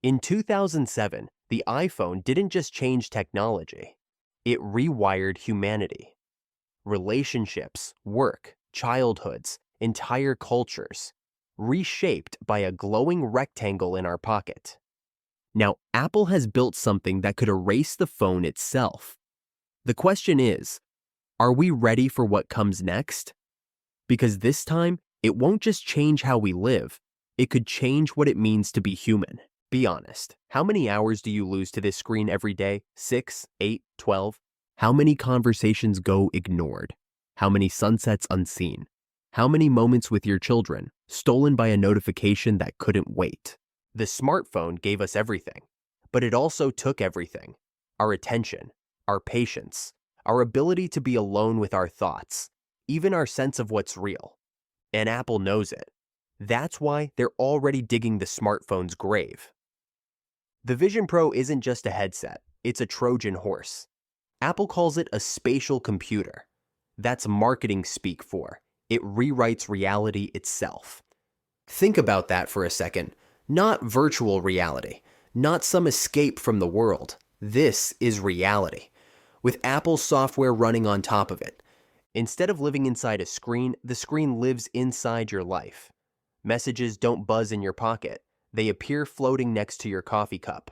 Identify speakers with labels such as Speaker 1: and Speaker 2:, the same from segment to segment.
Speaker 1: In 2007, the iPhone didn't just change technology, it rewired humanity. Relationships, work, childhoods, entire cultures, reshaped by a glowing rectangle in our pocket. Now, Apple has built something that could erase the phone itself. The question is, are we ready for what comes next? Because this time, it won't just change how we live, it could change what it means to be human. Be honest, how many hours do you lose to this screen every day? 6, 8, 12? How many conversations go ignored? How many sunsets unseen? How many moments with your children stolen by a notification that couldn't wait? The smartphone gave us everything, but it also took everything. Our attention, our patience, our ability to be alone with our thoughts, even our sense of what's real. And Apple knows it. That's why they're already digging the smartphone's grave. The Vision Pro isn't just a headset, it's a Trojan horse. Apple calls it a spatial computer. That's marketing speak for it rewrites reality itself. Think about that for a second. Not virtual reality, not some escape from the world. This is reality, with Apple's software running on top of it. Instead of living inside a screen, the screen lives inside your life. Messages don't buzz in your pocket. They appear floating next to your coffee cup.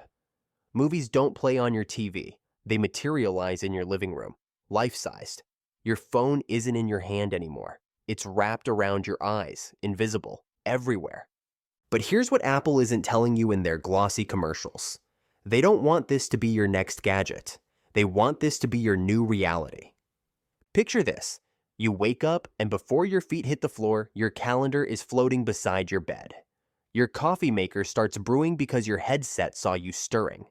Speaker 1: Movies don't play on your TV. They materialize in your living room, life-sized. Your phone isn't in your hand anymore. It's wrapped around your eyes, invisible, everywhere. But here's what Apple isn't telling you in their glossy commercials. They don't want this to be your next gadget. They want this to be your new reality. Picture this. You wake up, and before your feet hit the floor, your calendar is floating beside your bed. Your coffee maker starts brewing because your headset saw you stirring.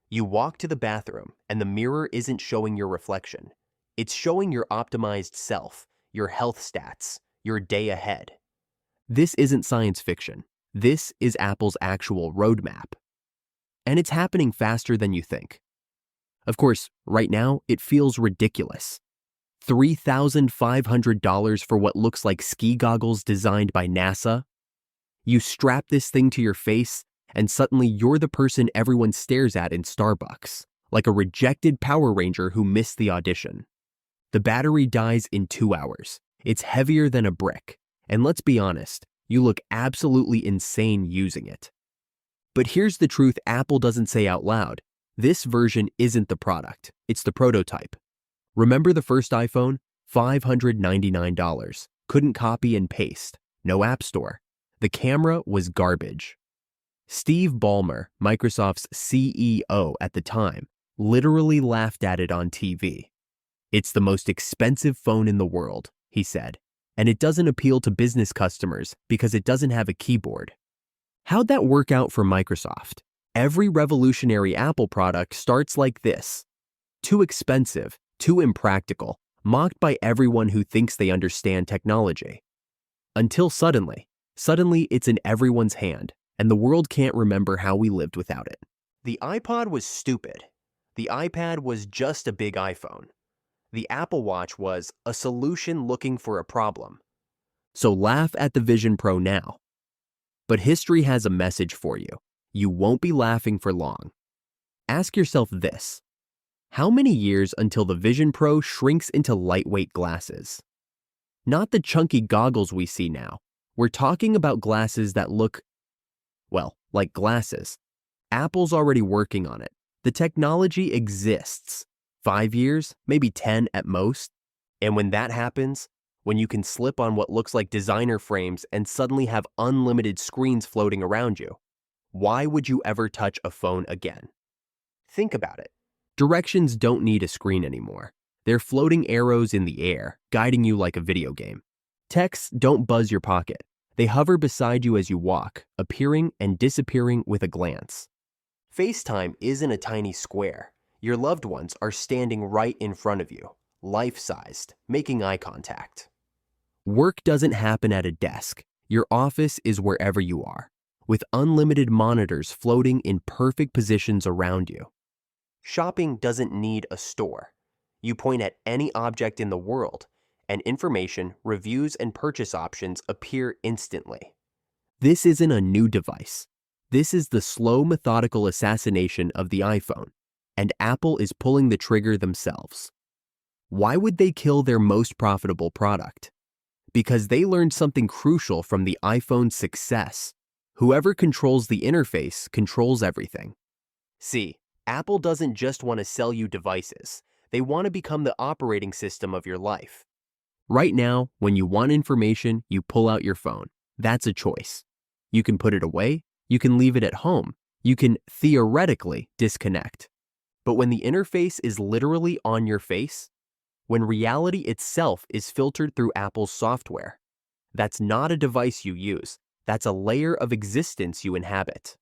Speaker 1: You walk to the bathroom, and the mirror isn't showing your reflection. It's showing your optimized self, your health stats, your day ahead. This isn't science fiction. This is Apple's actual roadmap. And it's happening faster than you think. Of course, right now, it feels ridiculous. $3,500 for what looks like ski goggles designed by NASA? You strap this thing to your face, and suddenly you're the person everyone stares at in Starbucks, like a rejected Power Ranger who missed the audition. The battery dies in 2 hours. It's heavier than a brick. And let's be honest, you look absolutely insane using it. But here's the truth Apple doesn't say out loud. This version isn't the product. It's the prototype. Remember the first iPhone? $599. Couldn't copy and paste. No app store. The camera was garbage. Steve Ballmer, Microsoft's CEO at the time, literally laughed at it on TV. It's the most expensive phone in the world, he said, and it doesn't appeal to business customers because it doesn't have a keyboard. How'd that work out for Microsoft? Every revolutionary Apple product starts like this. Too expensive, too impractical, mocked by everyone who thinks they understand technology. Until suddenly it's in everyone's hand, and the world can't remember how we lived without it. The iPod was stupid. The iPad was just a big iPhone. The Apple Watch was a solution looking for a problem. So laugh at the Vision Pro now. But history has a message for you. You won't be laughing for long. Ask yourself this. How many years until the Vision Pro shrinks into lightweight glasses? Not the chunky goggles we see now. We're talking about glasses that look, well, like glasses. Apple's already working on it. The technology exists. 5 years, maybe 10 at most. And when that happens, when you can slip on what looks like designer frames and suddenly have unlimited screens floating around you, why would you ever touch a phone again? Think about it. Directions don't need a screen anymore. They're floating arrows in the air, guiding you like a video game. Texts don't buzz your pocket. They hover beside you as you walk, appearing and disappearing with a glance. FaceTime isn't a tiny square. Your loved ones are standing right in front of you, life-sized, making eye contact. Work doesn't happen at a desk. Your office is wherever you are, with unlimited monitors floating in perfect positions around you. Shopping doesn't need a store. You point at any object in the world, and information, reviews, and purchase options appear instantly. This isn't a new device. This is the slow, methodical assassination of the iPhone, and Apple is pulling the trigger themselves. Why would they kill their most profitable product? Because they learned something crucial from the iPhone's success. Whoever controls the interface controls everything. See, Apple doesn't just want to sell you devices. They want to become the operating system of your life. Right now, when you want information, you pull out your phone. That's a choice. You can put it away. You can leave it at home. You can theoretically disconnect. But when the interface is literally on your face, when reality itself is filtered through Apple's software, that's not a device you use. That's a layer of existence you inhabit.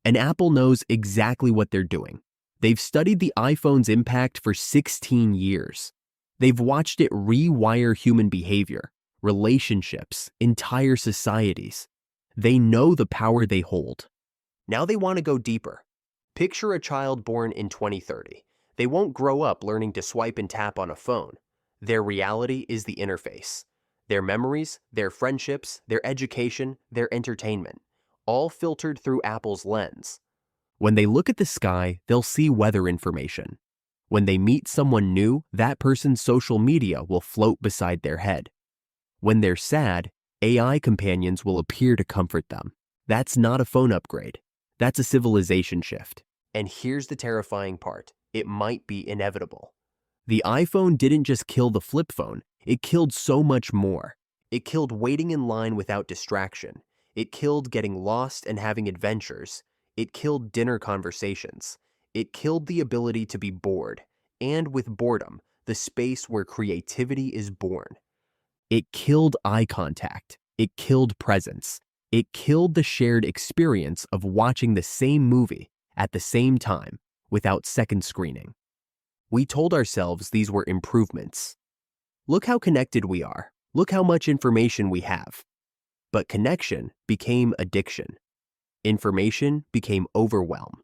Speaker 1: And Apple knows exactly what they're doing. They've studied the iPhone's impact for 16 years. They've watched it rewire human behavior, relationships, entire societies. They know the power they hold. Now they want to go deeper. Picture a child born in 2030. They won't grow up learning to swipe and tap on a phone. Their reality is the interface. Their memories, their friendships, their education, their entertainment, all filtered through Apple's lens. When they look at the sky, they'll see weather information. When they meet someone new, that person's social media will float beside their head. When they're sad, AI companions will appear to comfort them. That's not a phone upgrade. That's a civilization shift. And here's the terrifying part. It might be inevitable. The iPhone didn't just kill the flip phone, it killed so much more. It killed waiting in line without distraction. It killed getting lost and having adventures. It killed dinner conversations. It killed the ability to be bored, and with boredom, the space where creativity is born. It killed eye contact. It killed presence. It killed the shared experience of watching the same movie at the same time without second screening. We told ourselves these were improvements. Look how connected we are. Look how much information we have. But connection became addiction. Information became overwhelm.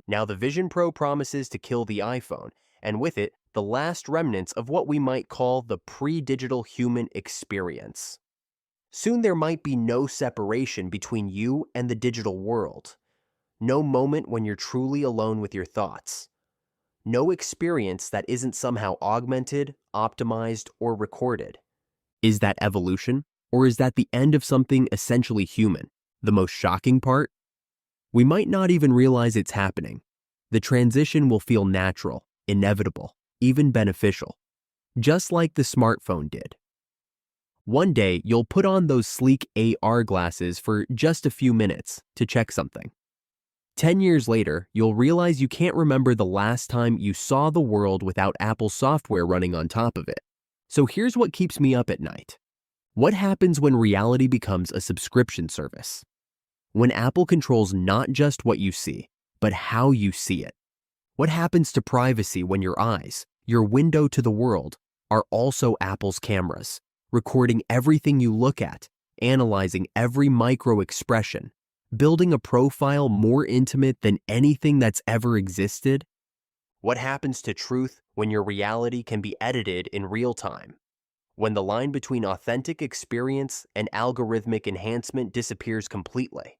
Speaker 1: Now the Vision Pro promises to kill the iPhone, and with it, the last remnants of what we might call the pre-digital human experience. Soon there might be no separation between you and the digital world. No moment when you're truly alone with your thoughts. No experience that isn't somehow augmented, optimized, or recorded. Is that evolution? Or is that the end of something essentially human? The most shocking part? We might not even realize it's happening. The transition will feel natural, inevitable, even beneficial. Just like the smartphone did. One day, you'll put on those sleek AR glasses for just a few minutes to check something. 10 years later, you'll realize you can't remember the last time you saw the world without Apple software running on top of it. So here's what keeps me up at night. What happens when reality becomes a subscription service? When Apple controls not just what you see, but how you see it? What happens to privacy when your eyes, your window to the world, are also Apple's cameras, recording everything you look at, analyzing every micro-expression, building a profile more intimate than anything that's ever existed? What happens to truth when your reality can be edited in real time? When the line between authentic experience and algorithmic enhancement disappears completely?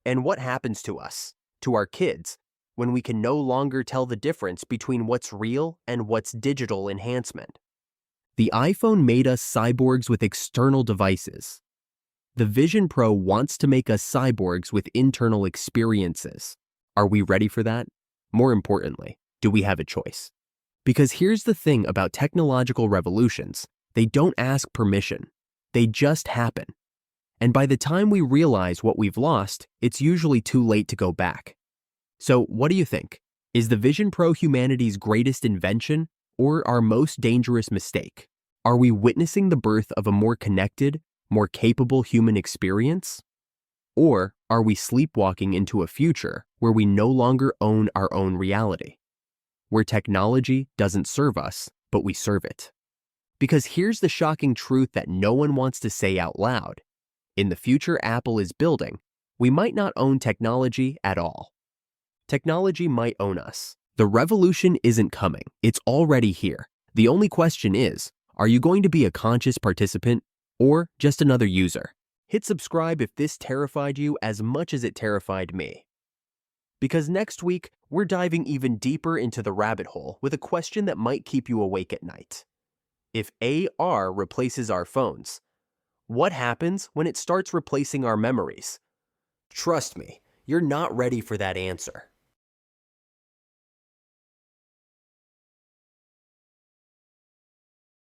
Speaker 1: And what happens to us, to our kids, when we can no longer tell the difference between what's real and what's digital enhancement? The iPhone made us cyborgs with external devices. The Vision Pro wants to make us cyborgs with internal experiences. Are we ready for that? More importantly, do we have a choice? Because here's the thing about technological revolutions. They don't ask permission. They just happen. And by the time we realize what we've lost, it's usually too late to go back. So what do you think? Is the Vision Pro humanity's greatest invention or our most dangerous mistake? Are we witnessing the birth of a more connected, more capable human experience? Or are we sleepwalking into a future where we no longer own our own reality? Where technology doesn't serve us, but we serve it. Because here's the shocking truth that no one wants to say out loud. In the future Apple is building, we might not own technology at all. Technology might own us. The revolution isn't coming. It's already here. The only question is, are you going to be a conscious participant or just another user? Hit subscribe if this terrified you as much as it terrified me. Because next week, we're diving even deeper into the rabbit hole with a question that might keep you awake at night. If AR replaces our phones, what happens when it starts replacing our memories? Trust me, you're not ready for that answer.